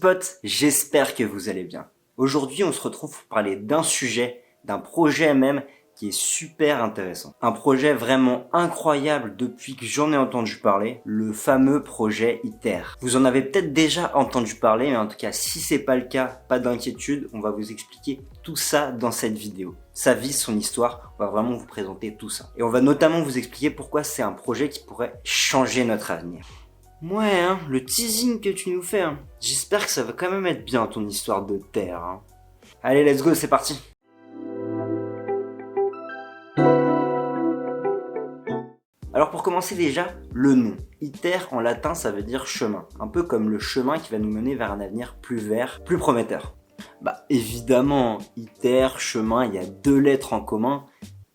potes, j'espère que vous allez bien. Aujourd'hui, on se retrouve pour parler d'un sujet, d'un projet même, qui est super intéressant. Un projet vraiment incroyable depuis que j'en ai entendu parler, le fameux projet ITER. Vous en avez peut-être déjà entendu parler, mais en tout cas, si c'est pas le cas, pas d'inquiétude, on va vous expliquer tout ça dans cette vidéo. Sa vie, son histoire, on va vraiment vous présenter tout ça. Et on va notamment vous expliquer pourquoi c'est un projet qui pourrait changer notre avenir. Ouais, hein, le teasing que tu nous fais, hein. J'espère que ça va quand même être bien ton histoire de terre. Hein. Allez, let's go, c'est parti. Alors pour commencer déjà, le nom. ITER en latin ça veut dire chemin, un peu comme le chemin qui va nous mener vers un avenir plus vert, plus prometteur. Bah évidemment, ITER, chemin, il y a 2 lettres en commun,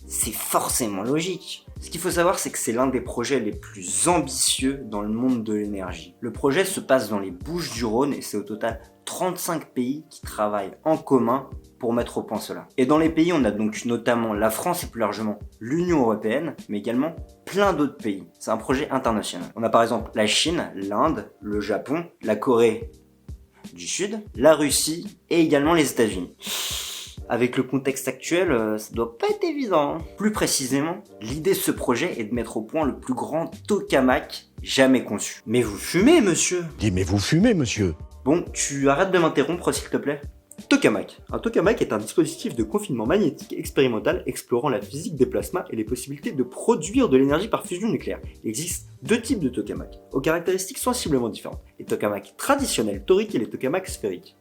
c'est forcément logique. Ce qu'il faut savoir, c'est que c'est l'un des projets les plus ambitieux dans le monde de l'énergie. Le projet se passe dans les Bouches-du-Rhône et c'est au total 35 pays qui travaillent en commun pour mettre au point cela. Et dans les pays, on a donc notamment la France et plus largement l'Union Européenne, mais également plein d'autres pays. C'est un projet international. On a par exemple la Chine, l'Inde, le Japon, la Corée du Sud, la Russie et également les États-Unis. Avec le contexte actuel, ça doit pas être évident. Hein. Plus précisément, l'idée de ce projet est de mettre au point le plus grand tokamak jamais conçu. Mais vous fumez, monsieur? Dis, mais vous fumez, monsieur? Bon, tu arrêtes de m'interrompre, s'il te plaît? Tokamak. Un tokamak est un dispositif de confinement magnétique expérimental explorant la physique des plasmas et les possibilités de produire de l'énergie par fusion nucléaire. Il existe 2 types de tokamak, aux caractéristiques sensiblement différentes. Les tokamaks traditionnels toriques et les tokamaks sphériques.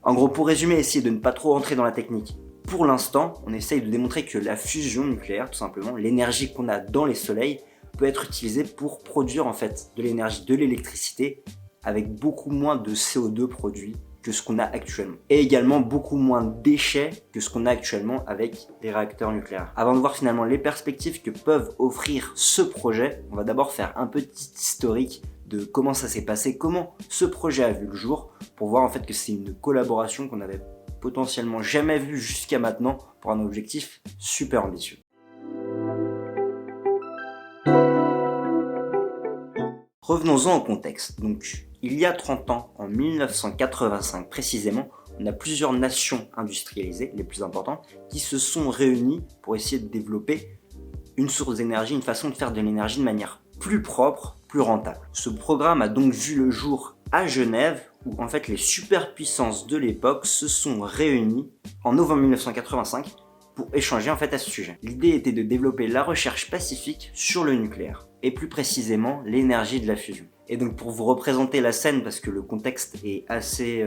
En gros, pour résumer, essayer de ne pas trop rentrer dans la technique. Pour l'instant, on essaye de démontrer que la fusion nucléaire, tout simplement, l'énergie qu'on a dans les soleils, peut être utilisée pour produire en fait de l'énergie, de l'électricité, avec beaucoup moins de CO2 produit que ce qu'on a actuellement. Et également beaucoup moins de déchets que ce qu'on a actuellement avec les réacteurs nucléaires. Avant de voir finalement les perspectives que peuvent offrir ce projet, on va d'abord faire un petit historique de comment ça s'est passé, comment ce projet a vu le jour, pour voir en fait que c'est une collaboration qu'on avait potentiellement jamais vue jusqu'à maintenant pour un objectif super ambitieux. Revenons-en au contexte. Donc, il y a 30 ans, en 1985 précisément, on a plusieurs nations industrialisées, les plus importantes, qui se sont réunies pour essayer de développer une source d'énergie, une façon de faire de l'énergie de manière plus propre, plus rentable. Ce programme a donc vu le jour à Genève, où en fait les superpuissances de l'époque se sont réunies en novembre 1985 pour échanger en fait à ce sujet. L'idée était de développer la recherche pacifique sur le nucléaire, et plus précisément l'énergie de la fusion. Et donc pour vous représenter la scène, parce que le contexte est assez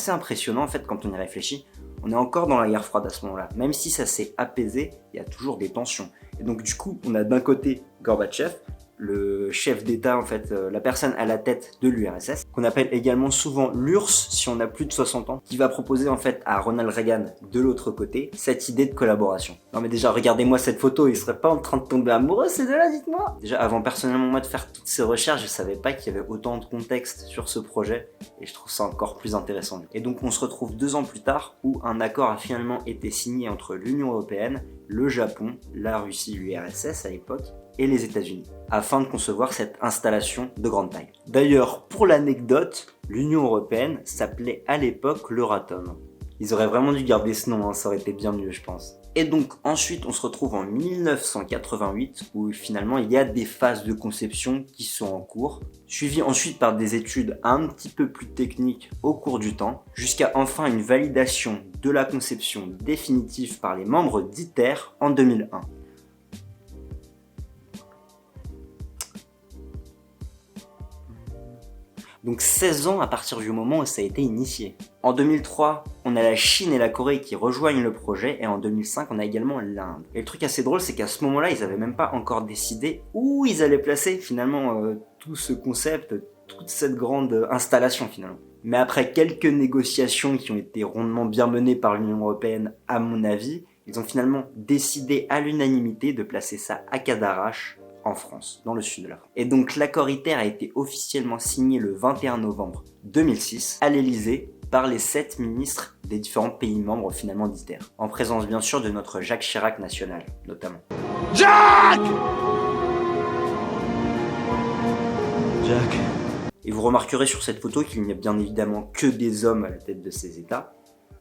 impressionnant en fait quand on y réfléchit, on est encore dans la guerre froide à ce moment-là. Même si ça s'est apaisé, il y a toujours des tensions. Et donc du coup, on a d'un côté Gorbatchev, le chef d'État, en fait, la personne à la tête de l'URSS, qu'on appelle également souvent l'URSS si on a plus de 60 ans, qui va proposer en fait à Ronald Reagan de l'autre côté cette idée de collaboration. Non mais déjà, regardez-moi cette photo, il serait pas en train de tomber amoureux ces deux-là, dites-moi. Déjà, avant personnellement moi de faire toutes ces recherches, je savais pas qu'il y avait autant de contexte sur ce projet, et je trouve ça encore plus intéressant. Et donc on se retrouve 2 ans plus tard, où un accord a finalement été signé entre l'Union Européenne, le Japon, la Russie, l'URSS à l'époque, et les États-Unis, afin de concevoir cette installation de grande taille. D'ailleurs, pour l'anecdote, l'Union Européenne s'appelait à l'époque l'Euratom. Ils auraient vraiment dû garder ce nom, hein, ça aurait été bien mieux je pense. Et donc ensuite on se retrouve en 1988 où finalement il y a des phases de conception qui sont en cours, suivies ensuite par des études un petit peu plus techniques au cours du temps, jusqu'à enfin une validation de la conception définitive par les membres d'ITER en 2001. Donc 16 ans à partir du moment où ça a été initié. En 2003, on a la Chine et la Corée qui rejoignent le projet, et en 2005, on a également l'Inde. Et le truc assez drôle, c'est qu'à ce moment-là, ils n'avaient même pas encore décidé où ils allaient placer finalement tout ce concept, toute cette grande installation finalement. Mais après quelques négociations qui ont été rondement bien menées par l'Union Européenne, à mon avis, ils ont finalement décidé à l'unanimité de placer ça à Cadarache, en France, dans le sud de la France. Et donc l'accord ITER a été officiellement signé le 21 novembre 2006 à l'Elysée par les 7 ministres des différents pays membres finalement d'ITER, en présence bien sûr de notre Jacques Chirac national, notamment. Jack! Jack. Et vous remarquerez sur cette photo qu'il n'y a bien évidemment que des hommes à la tête de ces États,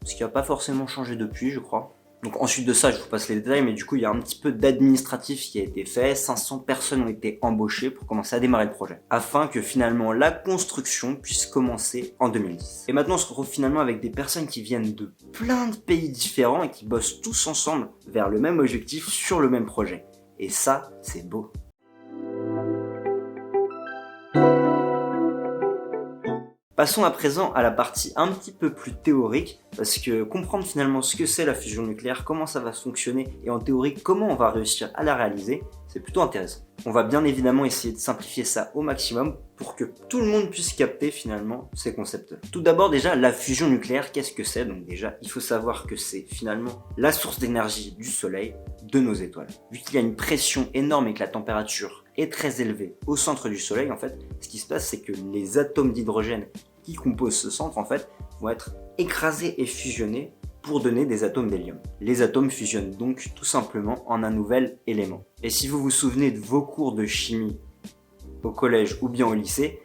ce qui n'a pas forcément changé depuis, je crois. Donc ensuite de ça, je vous passe les détails, mais du coup, il y a un petit peu d'administratif qui a été fait. 500 personnes ont été embauchées pour commencer à démarrer le projet, afin que finalement la construction puisse commencer en 2010. Et maintenant, on se retrouve finalement avec des personnes qui viennent de plein de pays différents et qui bossent tous ensemble vers le même objectif sur le même projet. Et ça, c'est beau. Passons à présent à la partie un petit peu plus théorique, parce que comprendre finalement ce que c'est la fusion nucléaire, comment ça va fonctionner, et en théorie comment on va réussir à la réaliser, c'est plutôt intéressant. On va bien évidemment essayer de simplifier ça au maximum pour que tout le monde puisse capter finalement ces concepts. Tout d'abord déjà, la fusion nucléaire, qu'est-ce que c'est? Donc déjà, il faut savoir que c'est finalement la source d'énergie du Soleil, de nos étoiles. Vu qu'il y a une pression énorme et que la température est très élevée au centre du Soleil, en fait, ce qui se passe, c'est que les atomes d'hydrogène qui composent ce centre, en fait, vont être écrasés et fusionnés pour donner des atomes d'hélium. Les atomes fusionnent donc tout simplement en un nouvel élément. Et si vous vous souvenez de vos cours de chimie au collège ou bien au lycée,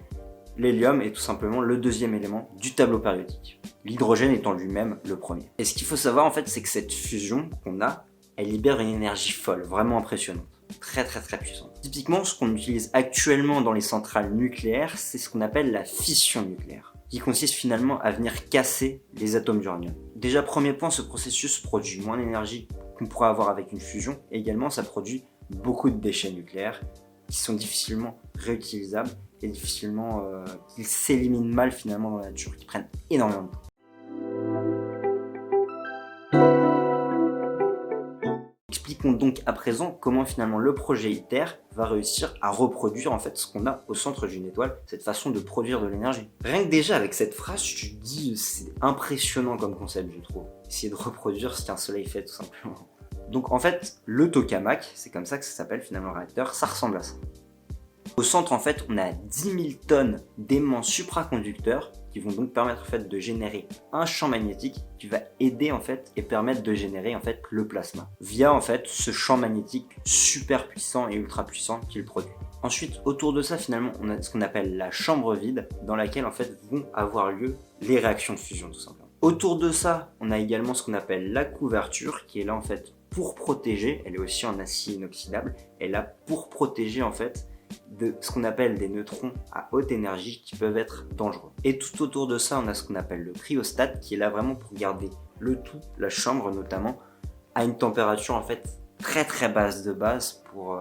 l'hélium est tout simplement le deuxième élément du tableau périodique. L'hydrogène étant lui-même le premier. Et ce qu'il faut savoir, en fait, c'est que cette fusion qu'on a, elle libère une énergie folle, vraiment impressionnante. Très puissante. Typiquement, ce qu'on utilise actuellement dans les centrales nucléaires, c'est ce qu'on appelle la fission nucléaire, qui consiste finalement à venir casser les atomes d'uranium. Déjà, premier point, ce processus produit moins d'énergie qu'on pourrait avoir avec une fusion, et également ça produit beaucoup de déchets nucléaires qui sont difficilement réutilisables et qui s'éliminent mal finalement dans la nature, qui prennent énormément de temps. Expliquons donc à présent comment finalement le projet ITER va réussir à reproduire en fait ce qu'on a au centre d'une étoile, cette façon de produire de l'énergie. Rien que déjà avec cette phrase, tu te dis c'est impressionnant comme concept, je trouve. Essayer de reproduire ce qu'un soleil fait tout simplement. Donc en fait, le tokamak, c'est comme ça que ça s'appelle finalement le réacteur, ça ressemble à ça. Au centre, en fait, on a 10 000 tonnes d'aimants supraconducteurs qui vont donc permettre en fait de générer un champ magnétique qui va aider en fait et permettre de générer en fait le plasma via en fait ce champ magnétique super puissant et ultra puissant qu'il produit. Ensuite, autour de ça, finalement, on a ce qu'on appelle la chambre vide dans laquelle en fait vont avoir lieu les réactions de fusion tout simplement. Autour de ça, on a également ce qu'on appelle la couverture qui est là en fait pour protéger, elle est aussi en acier inoxydable, elle est là pour protéger en fait de ce qu'on appelle des neutrons à haute énergie qui peuvent être dangereux. Et tout autour de ça, on a ce qu'on appelle le cryostat qui est là vraiment pour garder le tout, la chambre notamment, à une température en fait très basse de base pour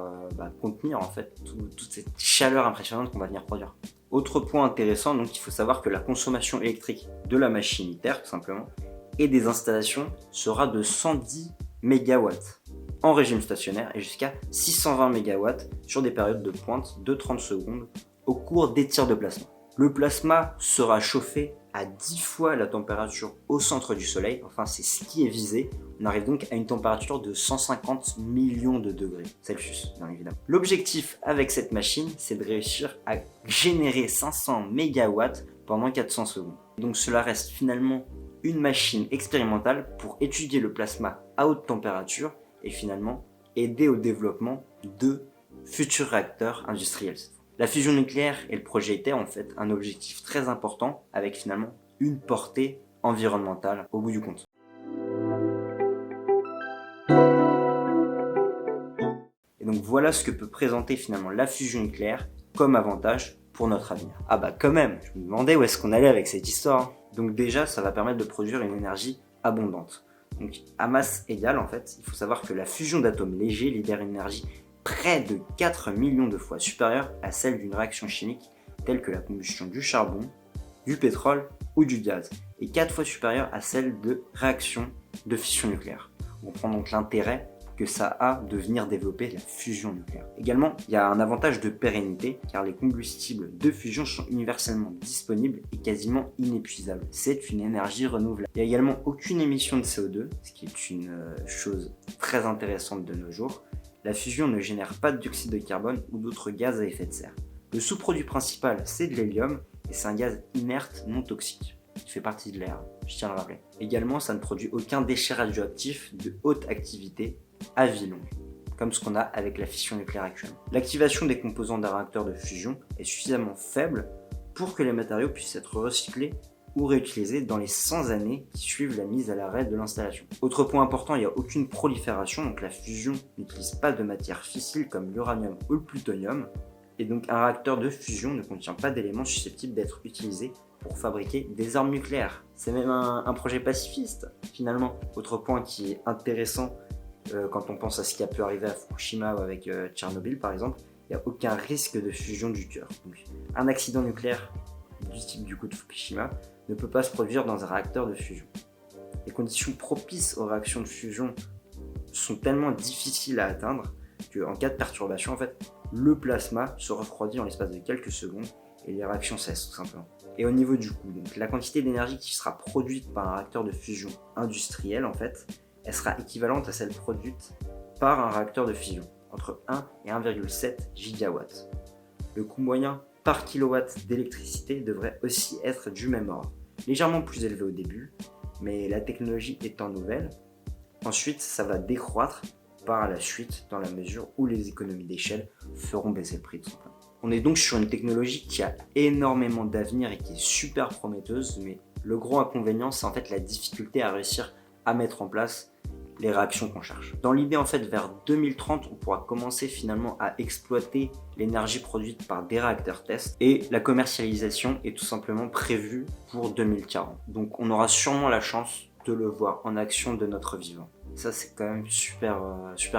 contenir en fait toute cette chaleur impressionnante qu'on va venir produire. Autre point intéressant, donc il faut savoir que la consommation électrique de la machine ITER tout simplement et des installations sera de 110 MW en régime stationnaire et jusqu'à 620 MW sur des périodes de pointe de 30 secondes au cours des tirs de plasma. Le plasma sera chauffé à 10 fois la température au centre du Soleil, enfin c'est ce qui est visé. On arrive donc à une température de 150 millions de degrés Celsius, bien évidemment. L'objectif avec cette machine, c'est de réussir à générer 500 MW pendant 400 secondes. Donc cela reste finalement une machine expérimentale pour étudier le plasma à haute température et finalement aider au développement de futurs réacteurs industriels. La fusion nucléaire et le projet ITER ont en fait un objectif très important avec finalement une portée environnementale au bout du compte. Et donc voilà ce que peut présenter finalement la fusion nucléaire comme avantage pour notre avenir. Ah bah quand même, je me demandais où est-ce qu'on allait avec cette histoire. Donc déjà, ça va permettre de produire une énergie abondante. Donc à masse égale en fait, il faut savoir que la fusion d'atomes légers libère une énergie près de 4 millions de fois supérieure à celle d'une réaction chimique telle que la combustion du charbon, du pétrole ou du gaz, et 4 fois supérieure à celle de réaction de fission nucléaire. On comprend donc l'intérêt que ça a de venir développer la fusion nucléaire. Également, il y a un avantage de pérennité car les combustibles de fusion sont universellement disponibles et quasiment inépuisables. C'est une énergie renouvelable. Il n'y a également aucune émission de CO2, ce qui est une chose très intéressante de nos jours. La fusion ne génère pas de dioxyde de carbone ou d'autres gaz à effet de serre. Le sous-produit principal, c'est de l'hélium et c'est un gaz inerte non toxique qui fait partie de l'air, je tiens à le rappeler. Également, ça ne produit aucun déchet radioactif de haute activité à vie longue, comme ce qu'on a avec la fission nucléaire actuelle. L'activation des composants d'un réacteur de fusion est suffisamment faible pour que les matériaux puissent être recyclés ou réutilisés dans les 100 années qui suivent la mise à l'arrêt de l'installation. Autre point important, il n'y a aucune prolifération, donc la fusion n'utilise pas de matières fissiles comme l'uranium ou le plutonium, et donc un réacteur de fusion ne contient pas d'éléments susceptibles d'être utilisés pour fabriquer des armes nucléaires. C'est même un projet pacifiste, finalement. Autre point qui est intéressant quand on pense à ce qui a pu arriver à Fukushima ou avec Tchernobyl par exemple, il n'y a aucun risque de fusion du cœur. Donc, un accident nucléaire du type du coup de Fukushima ne peut pas se produire dans un réacteur de fusion. Les conditions propices aux réactions de fusion sont tellement difficiles à atteindre qu'en cas de perturbation, en fait, le plasma se refroidit en l'espace de quelques secondes et les réactions cessent tout simplement. Et au niveau du coût, donc la quantité d'énergie qui sera produite par un réacteur de fusion industriel, en fait, elle sera équivalente à celle produite par un réacteur de fusion, entre 1 et 1,7 gigawatts. Le coût moyen par kilowatt d'électricité devrait aussi être du même ordre, légèrement plus élevé au début, mais la technologie étant nouvelle, ensuite ça va décroître par la suite dans la mesure où les économies d'échelle feront baisser le prix tout simplement. On est donc sur une technologie qui a énormément d'avenir et qui est super prometteuse, mais le gros inconvénient c'est en fait la difficulté à réussir à mettre en place les réactions qu'on cherche. Dans l'idée, en fait, vers 2030, on pourra commencer finalement à exploiter l'énergie produite par des réacteurs test et la commercialisation est tout simplement prévue pour 2040. Donc on aura sûrement la chance de le voir en action de notre vivant. Ça, c'est quand même super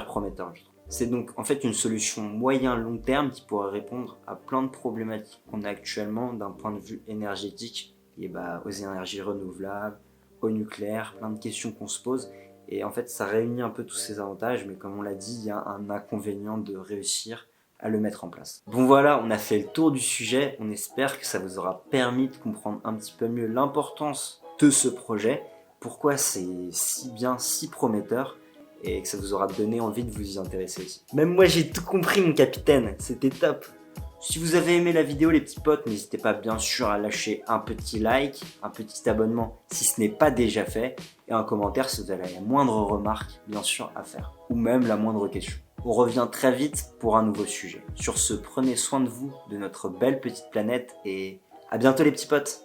prometteur, je trouve. C'est donc en fait une solution moyen-long terme qui pourrait répondre à plein de problématiques qu'on a actuellement d'un point de vue énergétique et aux énergies renouvelables, au nucléaire, plein de questions qu'on se pose. Et en fait, ça réunit un peu tous ces avantages, mais comme on l'a dit, il y a un inconvénient de réussir à le mettre en place. Bon voilà, on a fait le tour du sujet. On espère que ça vous aura permis de comprendre un petit peu mieux l'importance de ce projet, pourquoi c'est si bien, si prometteur, et que ça vous aura donné envie de vous y intéresser aussi. Même moi, j'ai tout compris, mon capitaine. C'était top. Si vous avez aimé la vidéo les petits potes, n'hésitez pas bien sûr à lâcher un petit like, un petit abonnement si ce n'est pas déjà fait, et un commentaire si vous avez la moindre remarque bien sûr à faire, ou même la moindre question. On revient très vite pour un nouveau sujet. Sur ce, prenez soin de vous, de notre belle petite planète, et à bientôt les petits potes.